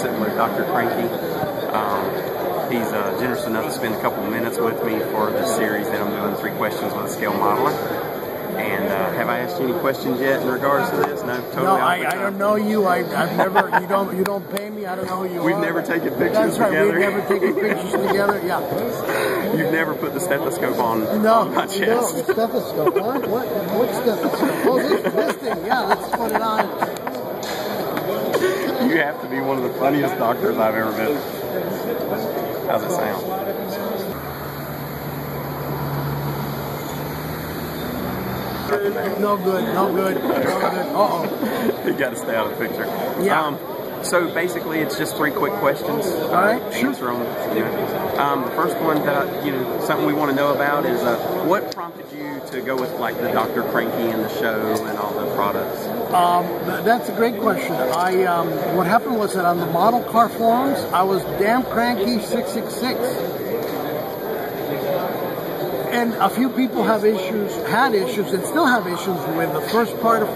sitting with Dr. Cranky. He's generous enough to spend a couple minutes with me for this series that I'm doing, 3 questions with a scale modeler. And have I asked you any questions yet in regards to this? No, totally. No, I don't know you. I've never. You don't pay me. I don't know who you are. We've never taken pictures That's right. together. We've never taken pictures together. Yeah. You've never put the stethoscope on my chest. No, the stethoscope. What stethoscope? Oh, this thing. Yeah, let's put it on. You have to be one of the funniest doctors I've ever met. How's it sound? No good. Uh-oh. You got to stay out of the picture. Yeah. So basically, it's just 3 quick questions. All right. Answer them. The first one that something we want to know about is what prompted you to go with like the Dr. Cranky and the show and all the products? That's a great question. What happened was that on the model car forums, I was damn cranky 666. And a few people had issues, and still have issues with the first part of, the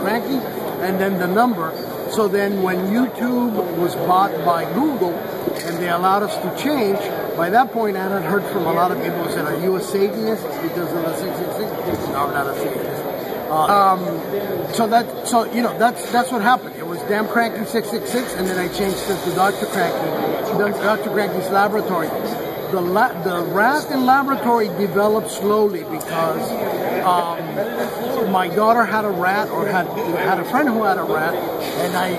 cranky, and then the number. So then when YouTube was bought by Google, and they allowed us to change, by that point I had heard from a lot of people who said, "Are you a Satanist because of the 666?" No, I'm not a Satanist. That's what happened. It was damn cranky 666, and then I changed it to Dr. Cranky, Dr. Cranky's Lab-RAT-ory. The rat in Lab-RAT-ory developed slowly because my daughter had a rat, or had a friend who had a rat, and I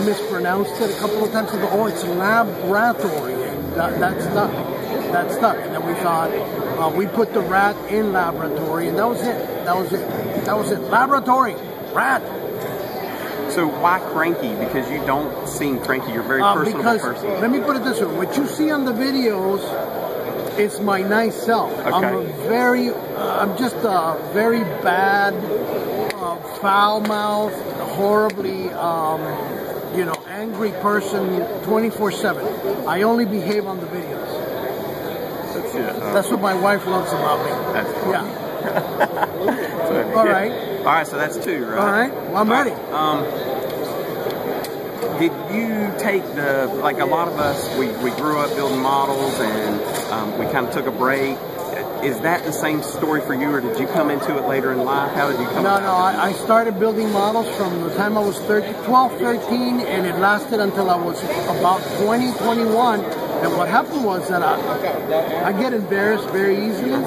mispronounced it a couple of times. I go, "Oh, it's Lab-RAT-ory," and that stuck. And then we thought we put the rat in Lab-RAT-ory, and that was it. Lab-RAT-ory, rat. So why Cranky? Because you don't seem cranky. You're a very personable person. Let me put it this way. What you see on the videos is my nice self. Okay. I'm just a very bad, foul-mouthed, horribly, angry person 24/7. I only behave on the videos. That's it. That's what my wife loves about me. That's funny. Yeah. All right, so that's 2, right? All right, well, I'm ready. Did you take a lot of us, we grew up building models, and we kind of took a break. Is that the same story for you, or did you come into it later in life? How did you come? No, I started building models from the time I was 12, 13, and it lasted until I was about 20, 21. And what happened was that I get embarrassed very easily.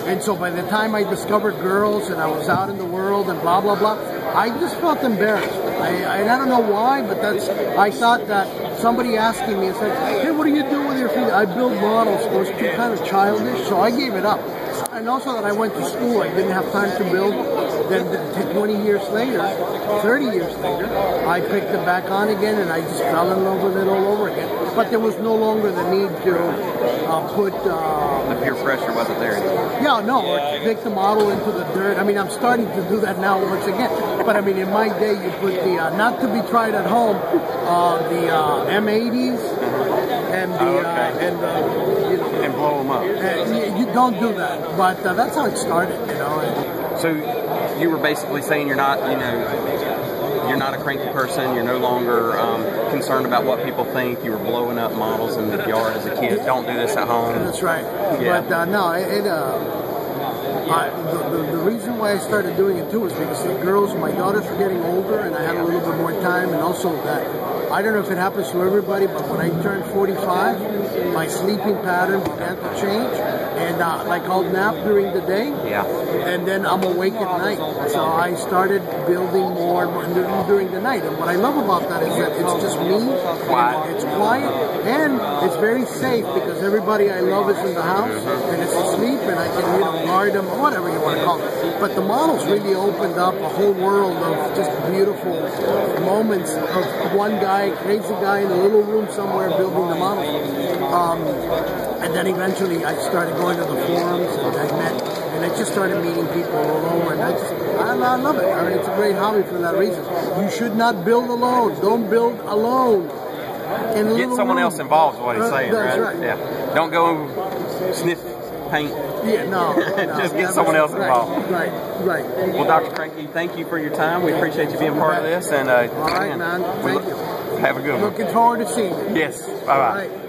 And so by the time I discovered girls and I was out in the world and blah, blah, blah, I just felt embarrassed. I don't know why, but I thought that somebody asking me and said, "Hey, what do you do with your feet?" I build models. It was too kind of childish, so I gave it up. And also that I went to school, I didn't have time to build. Then 20 years later, 30 years later, I picked it back on again, and I just fell in love with it all over again. But there was no longer the need to put... the peer pressure wasn't there anymore. Yeah, no, or to take the model into the dirt. I mean, I'm starting to do that now once again. But I mean, in my day, you put the, not to be tried at home, the M80s and and blow them up. You don't do that, but that's how it started, So you were basically saying you're not a cranky person. You're no longer concerned about what people think. You were blowing up models in the yard as a kid. Don't do this at home. That's right. Yeah. But no, the reason why I started doing it too was because the girls, my daughters were getting older, and I had a little bit more time, and also that I don't know if it happens to everybody, but when I turned 45, my sleeping pattern began to change, and I'll nap during the day, and then I'm awake at night. So I started building more during the night, and what I love about that is that it's just me, it's quiet, and it's very safe because everybody I love is in the house, and it's asleep, and I can guard them, or whatever you want to call it. But the models really opened up a whole world of just beautiful moments of one guy, crazy guy in a little room somewhere building the model. And then eventually I started going to the forums, and I just started meeting people all over, and I love it. I mean, it's a great hobby for that reason. You should not build alone. Don't build alone. Get someone else involved is what he's saying, that's right? Yeah. Don't go sniff paint. Yeah, no. Just get someone else involved. Right. Well, Dr. Cranky, thank you for your time. We appreciate you being part of this. And all right, man. Thank you. Have a good one. Looking forward to seeing you. Yes. Bye-bye. All right.